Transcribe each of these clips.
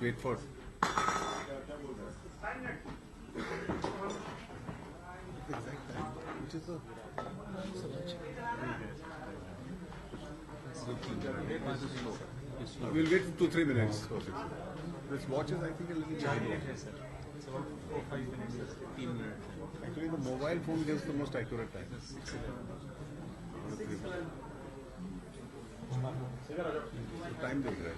wait for. Which is the. We'll wait for 2-3 minutes. This watch is, I think, a little childish. Yes, sir. It's about 4-5 minutes, 15 minutes. Actually, the mobile phone gives the most accurate time. Time देख रहा है.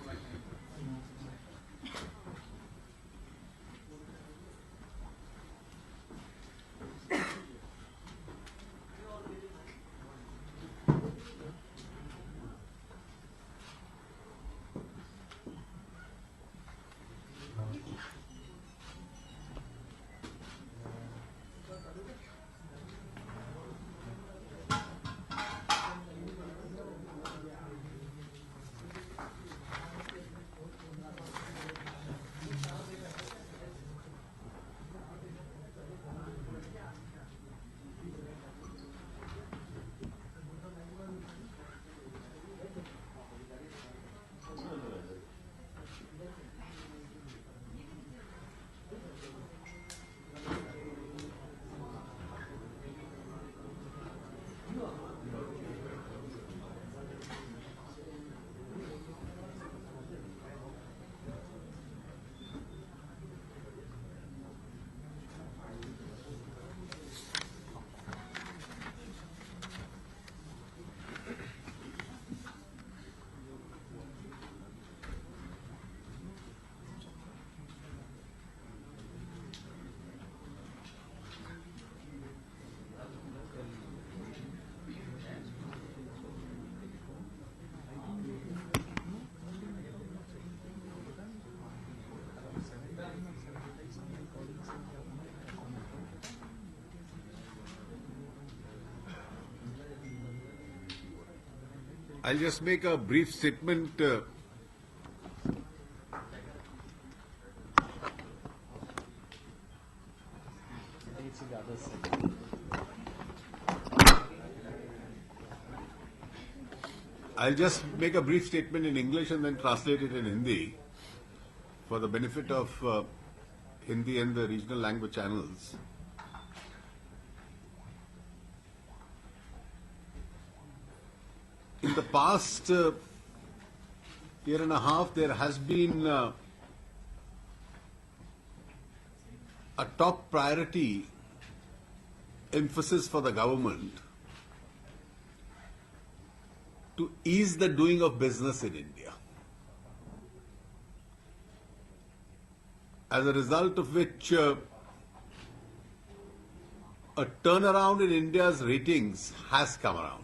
I'll just make a brief statement. I'll just make a brief statement in English and then translate it in Hindi for the benefit of Hindi and the regional language channels. In the past year and a half, there has been a top priority emphasis for the government to ease the doing of business in India. As a result of which, a turnaround in India's ratings has come around.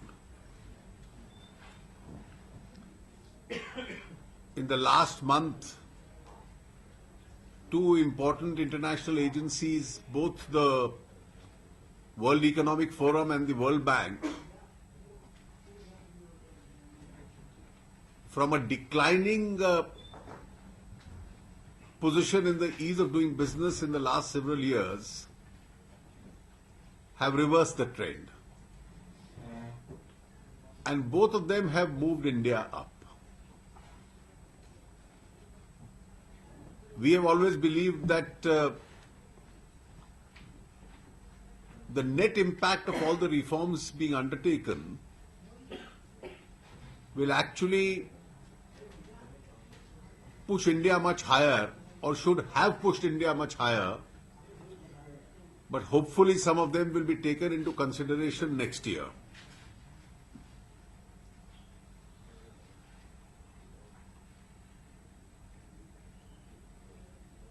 In the last month, two important international agencies, both the World Economic Forum and the World Bank, from a declining position in the ease of doing business in the last several years, have reversed the trend. And both of them have moved India up. We have always believed that the net impact of all the reforms being undertaken will actually push India much higher, or should have pushed India much higher, but hopefully some of them will be taken into consideration next year.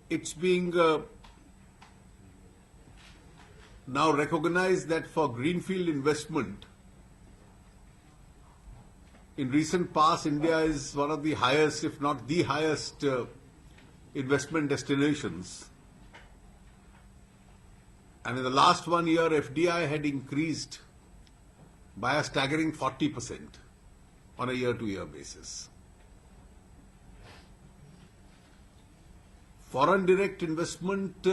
It's being now recognized that for greenfield investment, in recent past, India is one of the highest, if not the highest, investment destinations. And in the last 1 year, FDI had increased by a staggering 40% on a year-to-year basis. Foreign direct investment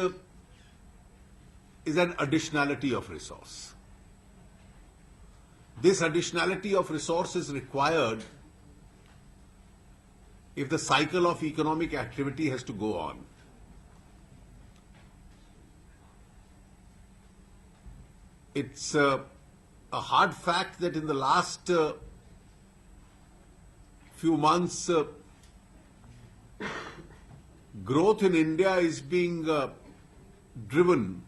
is an additionality of resource. This additionality of resource is required if the cycle of economic activity has to go on. It's a hard fact that in the last few months, growth in India is being driven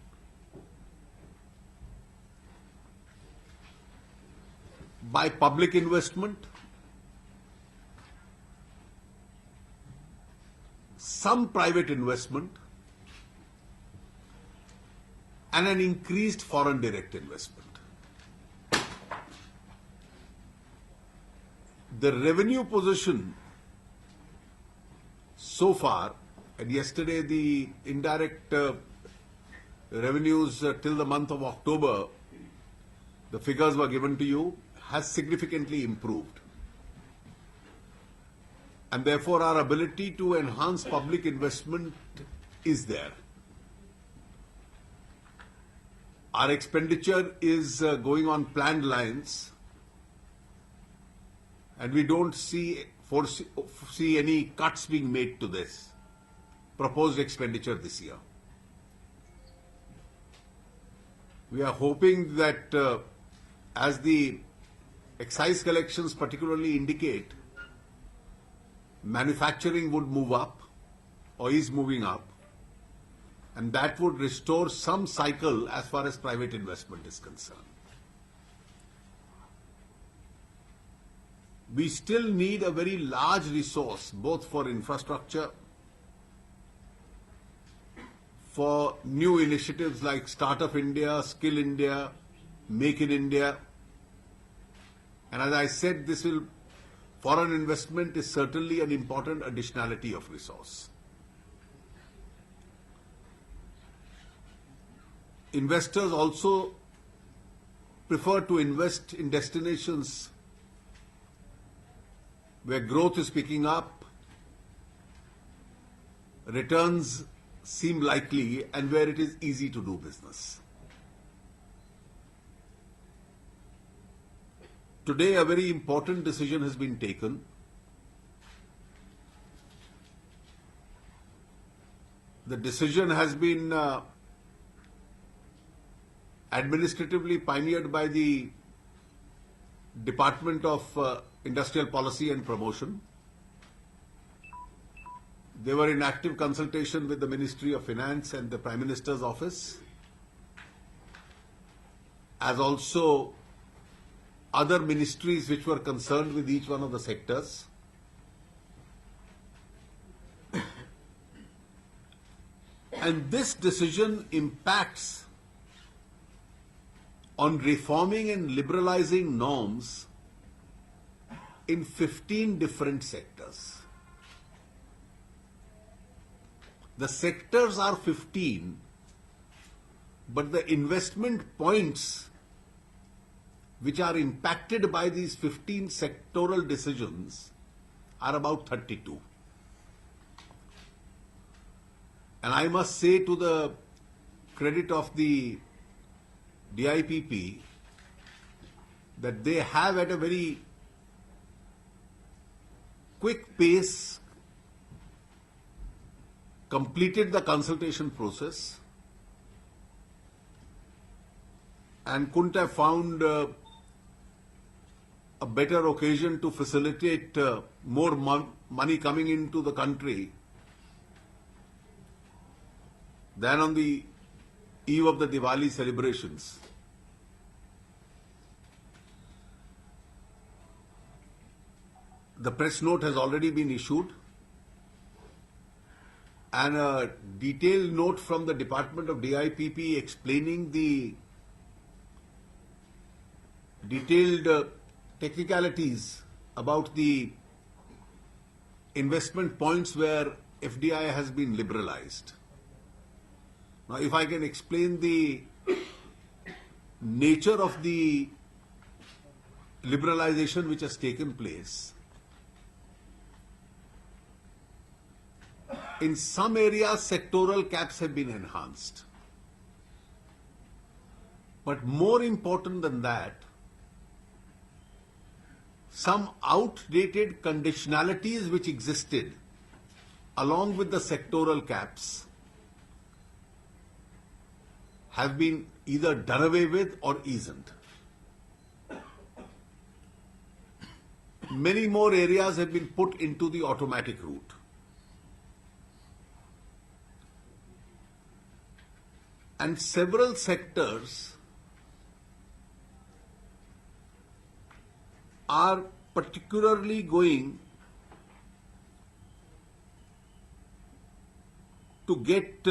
by public investment, some private investment, and an increased foreign direct investment. The revenue position so far, and yesterday the indirect revenues till the month of October, the figures were given to you, has significantly improved. And therefore our ability to enhance public investment is there. Our expenditure is going on planned lines, and we don't foresee any cuts being made to this proposed expenditure this year. We are hoping that as the excise collections particularly indicate, manufacturing would move up or is moving up, and that would restore some cycle as far as private investment is concerned. We still need a very large resource, both for infrastructure, for new initiatives like Startup India, Skill India, Make in India. And as I said, foreign investment is certainly an important additionality of resource. Investors also prefer to invest in destinations where growth is picking up, returns seem likely, and where it is easy to do business. Today, a very important decision has been taken. The decision has been administratively pioneered by the Department of Industrial Policy and Promotion. They were in active consultation with the Ministry of Finance and the Prime Minister's office, as also other ministries which were concerned with each one of the sectors. And this decision impacts on reforming and liberalizing norms in 15 different sectors. The sectors are 15, but the investment points which are impacted by these 15 sectoral decisions are about 32. And I must say, to the credit of the DIPP, that they have at a very quick pace completed the consultation process and couldn't have found a better occasion to facilitate more money coming into the country than on the eve of the Diwali celebrations. The press note has already been issued, and a detailed note from the Department of DIPP explaining the detailed technicalities about the investment points where FDI has been liberalized. Now, if I can explain the nature of the liberalization which has taken place, in some areas sectoral caps have been enhanced. But more important than that, some outdated conditionalities which existed along with the sectoral caps have been either done away with or isn't. Many more areas have been put into the automatic route. And several sectors are particularly going to get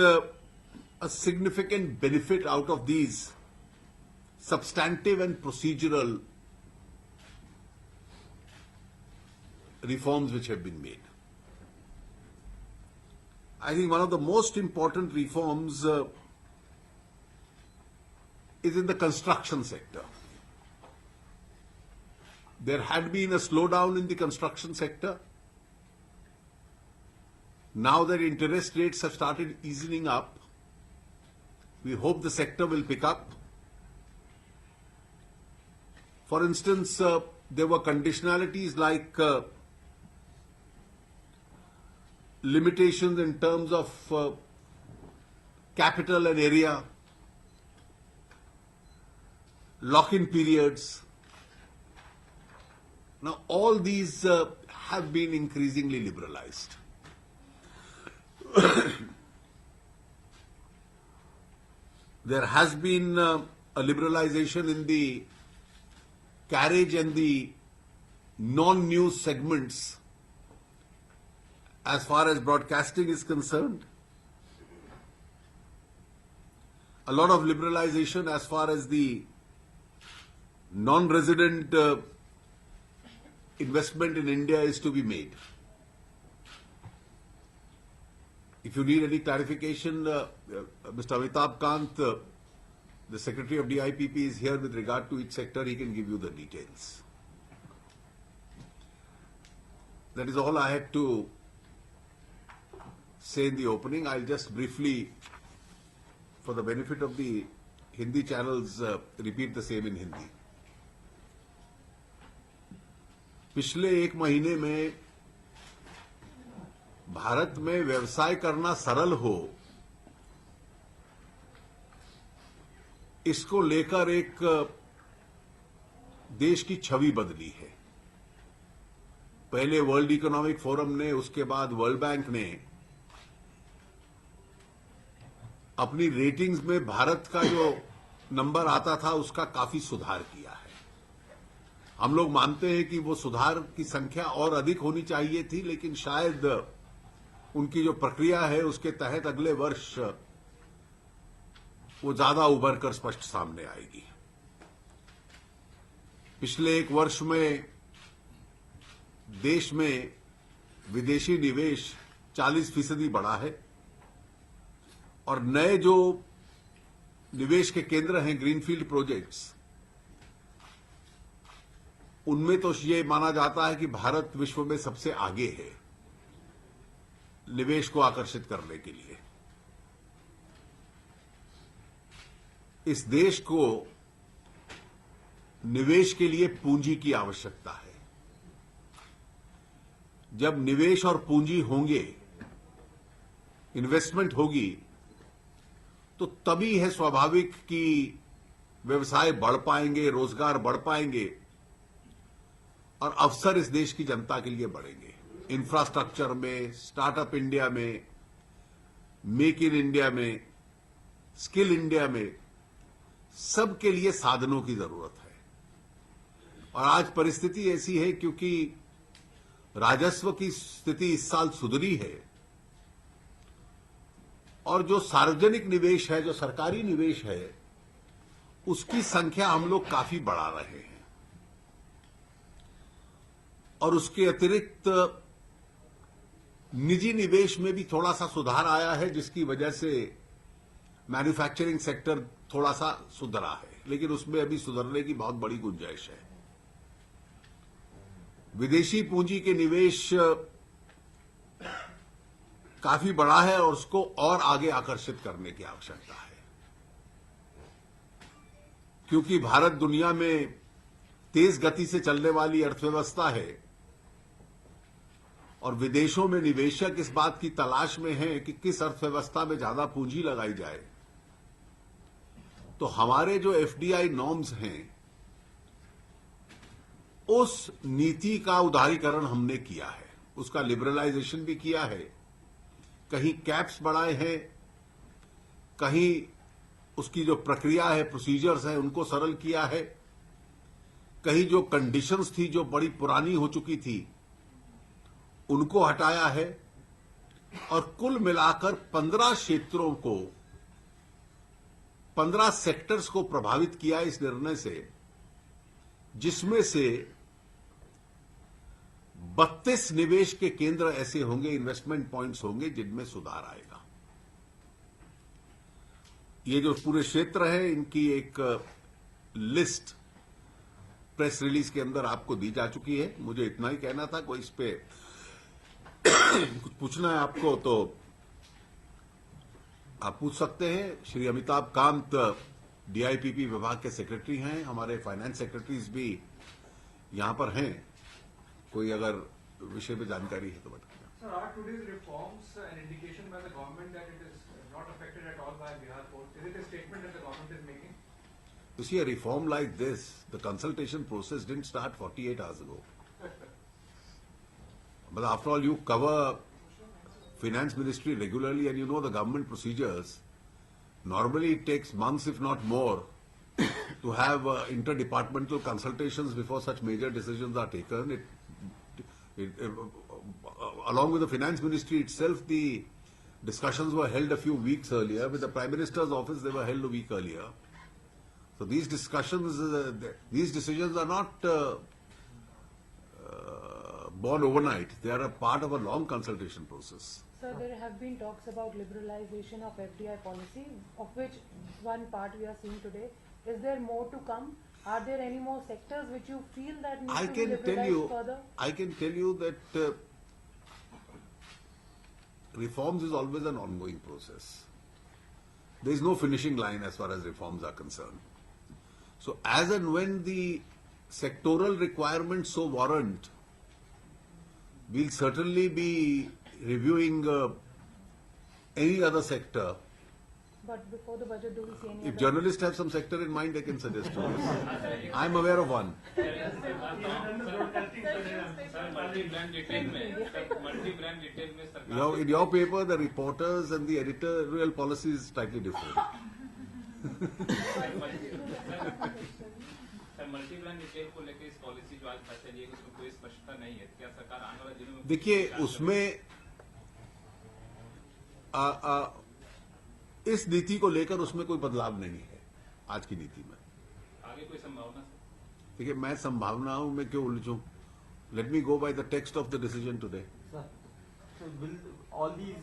a significant benefit out of these substantive and procedural reforms which have been made. I think one of the most important reforms is in the construction sector. There had been a slowdown in the construction sector. Now that interest rates have started easing up, we hope the sector will pick up. For instance, there were conditionalities like limitations in terms of capital and area, lock-in periods. Now, all these have been increasingly liberalized. There has been a liberalization in the carriage and the non-news segments as far as broadcasting is concerned. A lot of liberalization as far as the non-resident investment in India is to be made. If you need any clarification, Mr. Amitabh Kant, the Secretary of DIPP, is here with regard to each sector. He can give you the details. That is all I had to say in the opening. I'll just briefly, for the benefit of the Hindi channels, repeat the same in Hindi. पिछले एक महीने में भारत में व्यवसाय करना सरल हो, इसको लेकर एक देश की छवि बदली है। पहले वर्ल्ड इकोनॉमिक फोरम ने, उसके बाद वर्ल्ड बैंक ने अपनी रेटिंग्स में भारत का जो नंबर आता था उसका काफी सुधार किया है। हम लोग मानते हैं कि वो सुधार की संख्या और अधिक होनी चाहिए थी, लेकिन शायद उनकी जो प्रक्रिया है उसके तहत अगले वर्ष वो ज्यादा उभर कर स्पष्ट सामने आएगी। पिछले एक वर्ष में देश में विदेशी निवेश 40% बढ़ा है और नए जो निवेश के केंद्र हैं, ग्रीनफील्ड प्रोजेक्ट्स, उनमें तो ये माना जाता है कि भारत विश्व में सबसे आगे है निवेश को आकर्षित करने के लिए। इस देश को निवेश के लिए पूंजी की आवश्यकता है। जब निवेश और पूंजी होंगे, इन्वेस्टमेंट होगी, तो तभी है स्वाभाविक कि व्यवसाय बढ़ पाएंगे, रोजगार बढ़ पाएंगे और अवसर इस देश की जनता के लिए बढ़ेंगे। इंफ्रास्ट्रक्चर में, स्टार्टअप इंडिया में, मेक इन इंडिया में, स्किल इंडिया में, सबके लिए साधनों की जरूरत है। और आज परिस्थिति ऐसी है क्योंकि राजस्व की स्थिति इस साल सुधरी है और जो सार्वजनिक निवेश है, जो सरकारी निवेश है, उसकी संख्या हम लोग काफी बढ़ा रहे हैं। और उसके अतिरिक्त निजी निवेश में भी थोड़ा सा सुधार आया है, जिसकी वजह से मैन्युफैक्चरिंग सेक्टर थोड़ा सा सुधरा है, लेकिन उसमें अभी सुधरने की बहुत बड़ी गुंजाइश है। विदेशी पूंजी के निवेश काफी बड़ा है और उसको और आगे आकर्षित करने की आवश्यकता है, क्योंकि भारत दुनिया में तेज गति से चलने वाली अर्थव्यवस्था है और विदेशों में निवेशक इस बात की तलाश में हैं कि किस अर्थव्यवस्था में ज्यादा पूंजी लगाई जाए, तो हमारे जो एफडीआई नॉर्म्स हैं उस नीति का उदारीकरण हमने किया है, उसका लिबरलाइजेशन भी किया है। कहीं कैप्स बढ़ाए हैं, कहीं उसकी जो प्रक्रिया है, प्रोसीजर्स हैं, उनको सरल किया है, कहीं जो कंडीशंस थी जो बड़ी पुरानी हो चुकी थी उनको हटाया है, और कुल मिलाकर 15 क्षेत्रों को, 15 सेक्टर्स को प्रभावित किया इस निर्णय से, जिसमें से 32 निवेश के केंद्र ऐसे होंगे, इन्वेस्टमेंट पॉइंट्स होंगे जिनमें सुधार आएगा। ये जो पूरे क्षेत्र है इनकी एक लिस्ट प्रेस रिलीज के अंदर आपको दी जा चुकी है। मुझे इतना ही कहना था, कोई इस पे कुछ पूछना है आपको तो आप पूछ सकते हैं। श्री अमिताभ कांत डीआईपीपी विभाग के सेक्रेटरी हैं, हमारे फाइनेंस सेक्रेटरीज भी यहां पर हैं, कोई अगर विषय पे जानकारी है तो बताइए। Sir, are today's reforms an indication by the government that it is not affected at all by Bihar court? Is it a statement that the government is making? You see, a reform like this, the consultation process didn't start 48 hours ago. But after all, you cover finance ministry regularly and you know the government procedures. Normally it takes months, if not more, to have interdepartmental consultations before such major decisions are taken. Along with the finance ministry itself, the discussions were held a few weeks earlier. With the Prime Minister's office, they were held a week earlier. So these discussions, these decisions are not born overnight. They are a part of a long consultation process. Sir, there have been talks about liberalization of FDI policy, of which one part we are seeing today. Is there more to come? Are there any more sectors which you feel that need to be liberalized further? I can tell you that reforms is always an ongoing process. There is no finishing line as far as reforms are concerned. So as and when the sectoral requirements so warrant, we'll certainly be reviewing any other sector. But before the budget, do we see any If other? journalists have some sector in mind, they can suggest to us. I'm aware of one. Sir multi brand retail में सरकार In your paper, the reporters and the editorial policy is slightly different. Sir multi brand retail को लेकर इस policy जो आज पता चली है उसमें कोई स्पष्टता नहीं है। क्या सरकार आने वाले दिनों में देखिए, उसमें इस नीति को लेकर उसमें कोई बदलाव नहीं है आज की नीति में। आगे कोई संभावना? देखिए, मैं संभावनाओं में क्यों उलझूं? Let me go by the text of the decision today. Sir, so will all these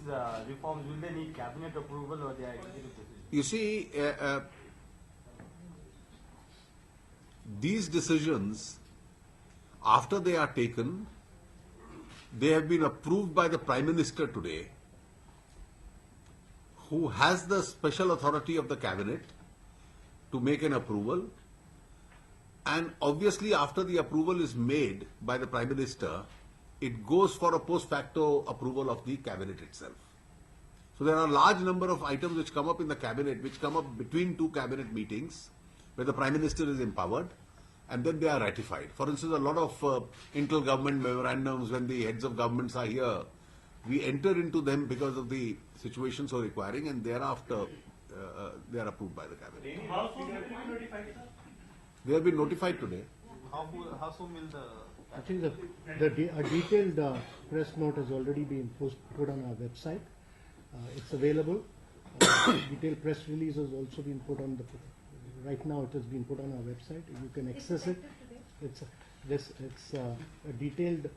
reforms, will they need cabinet approval or they are executive decisions? You see, these decisions, after they are taken, they have been approved by the Prime Minister today, who has the special authority of the cabinet to make an approval. And obviously, after the approval is made by the Prime Minister, it goes for a post facto approval of the cabinet itself. So there are a large number of items which come up in the cabinet, which come up between two cabinet meetings, where the Prime Minister is empowered, and then they are ratified. For instance, a lot of inter-government memorandums, when the heads of governments are here, we enter into them because of the situation so requiring, and thereafter they are approved by the cabinet. They have been notified today. How soon will the Actually, a detailed press note has already been put on our website. It's available. Detailed press release has also been put on the. Right now, it has been put on our website. You can access it. It's a detailed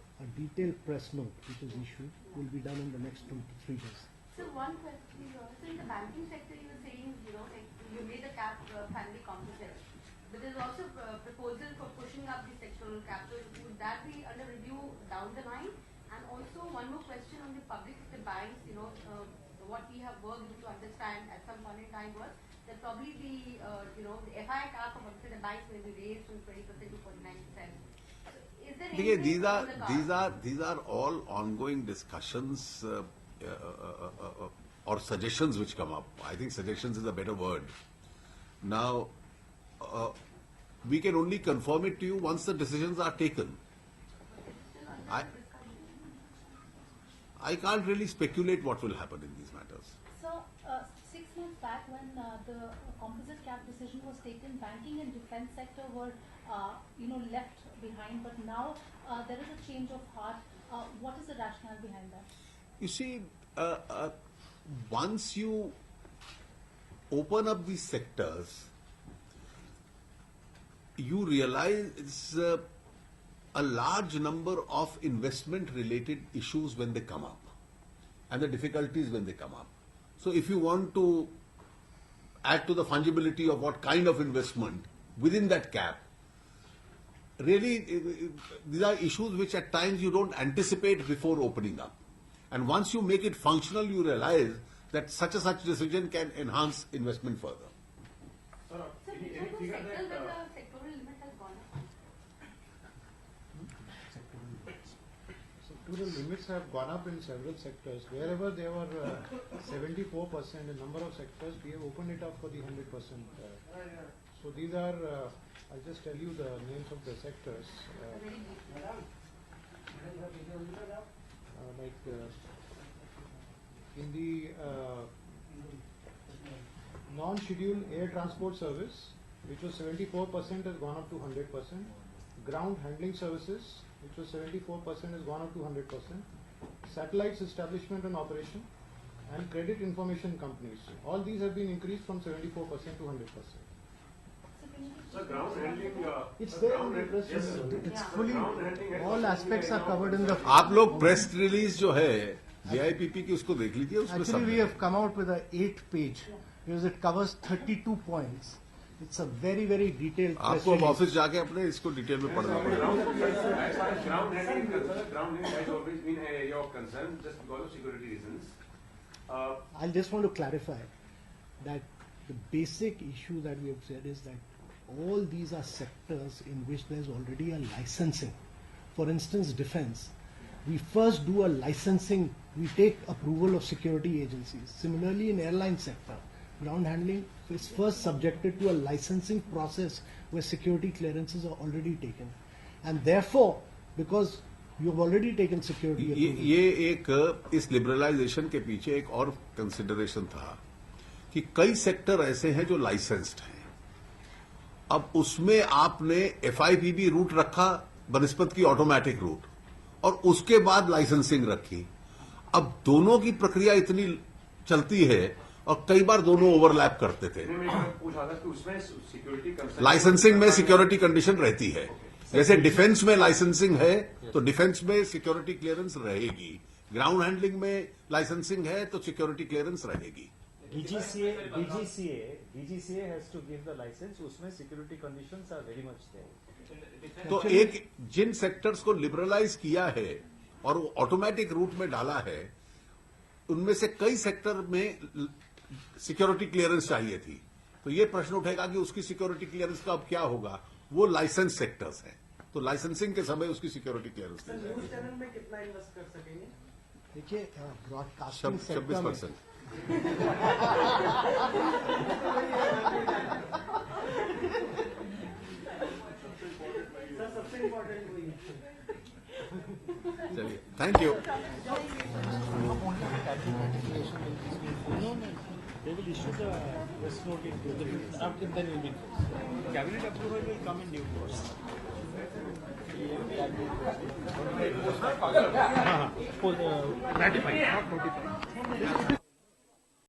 press note which is issued. Will be done in the next 2 to 3 days. So one question is also in the banking sector, you were saying, like you made the cap finally composite. But there's also a proposal for pushing up the sectoral cap. So would that be under review down the line? And also one more question on the public sector banks, what we have worked to understand at some point in time was that probably the FI cap of the banks may be raised from 20% to 49%. So is there देखिए, anything these on the cards? these are all ongoing discussions or suggestions which come up. I think suggestions is a better word. Now, we can only confirm it to you once the decisions are taken. Still under I- discussion. I can't really speculate what will happen in these matters. So, 6 months back when the composite cap decision was taken, banking and defense sector were, left behind. But now there is a change of heart. What is the rationale behind that? You see, once you open up these sectors, you realize a large number of investment-related issues when they come up, and the difficulties when they come up. So, if you want to add to the fungibility of what kind of investment within that cap, really, these are issues which at times you don't anticipate before opening up. And once you make it functional, you realize that such decision can enhance investment further. So, which are those sectors where the sectoral limit has gone up? Sectoral limits have gone up in several sectors. Wherever there were 74%, a number of sectors, we have opened it up for the 100%. So these are, I'll just tell you the names of the sectors. Very briefly. In the non-scheduled air transport service, which was 74%, has gone up to 100%. Ground handling services, which was 74%, has gone up to 100%. Satellites establishment and operation, and credit information companies. All these have been increased from 74% to 100%. So can you So ground handling, It's there in ground the hand- press yes, release. sir. It's Yeah. fully, Ground handling has all also aspects been are covered in the. आप लोग press release जो है JIPP की उसको देख लीजिए, उसमें Actually, सब we है। have come out with a 8-page because it covers 32 points. It's a very, very detailed. press आपको अब release. ऑफिस जाके अपने इसको डिटेल में पढ़ना पड़ेगा। As far as ground handling is concerned, ground handling has always been an area of concern just because of security reasons. I just want to clarify that the basic issue that we have said is that all these are sectors in which there's already a licensing. For instance, defense. We first do a licensing, we take approval of security agencies. Similarly, in airline sector, ground handling is first subjected to a licensing process where security clearances are already taken. And therefore, because you've already taken security approval. ये एक इस liberalisation के पीछे एक और consideration था कि कई सेक्टर ऐसे हैं जो लाइसेंस्ड हैं। अब उसमें आपने FIPB रूट रखा बनिस्बत की ऑटोमेटिक रूट, और उसके बाद लाइसेंसिंग रखी। अब दोनों की प्रक्रिया इतनी चलती है और कई बार दोनों ओवरलैप करते थे। मैं पूछा था कि उसमें सिक्योरिटी कंसर्न लाइसेंसिंग में सिक्योरिटी कंडीशन रहती है। जैसे डिफेंस में लाइसेंसिंग है तो डिफेंस में सिक्योरिटी क्लियरेंस रहेगी, ग्राउंड हैंडलिंग में लाइसेंसिंग है तो सिक्योरिटी क्लियरेंस रहेगी। DGCA has to give the license. उसमें security conditions are very much there. तो एक जिन सेक्टर्स को लिबरलाइज किया है और ऑटोमेटिक रूट में डाला है, उनमें से कई सेक्टर में सिक्योरिटी क्लियरेंस चाहिए थी। तो ये प्रश्न उठेगा कि उसकी सिक्योरिटी क्लियरेंस का अब क्या होगा। वो लाइसेंस सेक्टर्स हैं, तो लाइसेंसिंग के समय उसकी सिक्योरिटी क्लियरेंस दी जाएगी। न्यूज चैनल में कितना इन्वेस्ट कर सकेंगे? देखिए, ब्रॉडकास्टिंग सेक्टर में 26%। सर सबसे इम्पोर्टेंट वही है। चलिए, thank you. They will issue the press note into the after then will be cabinet approval will come in due course. Ratified, not notified.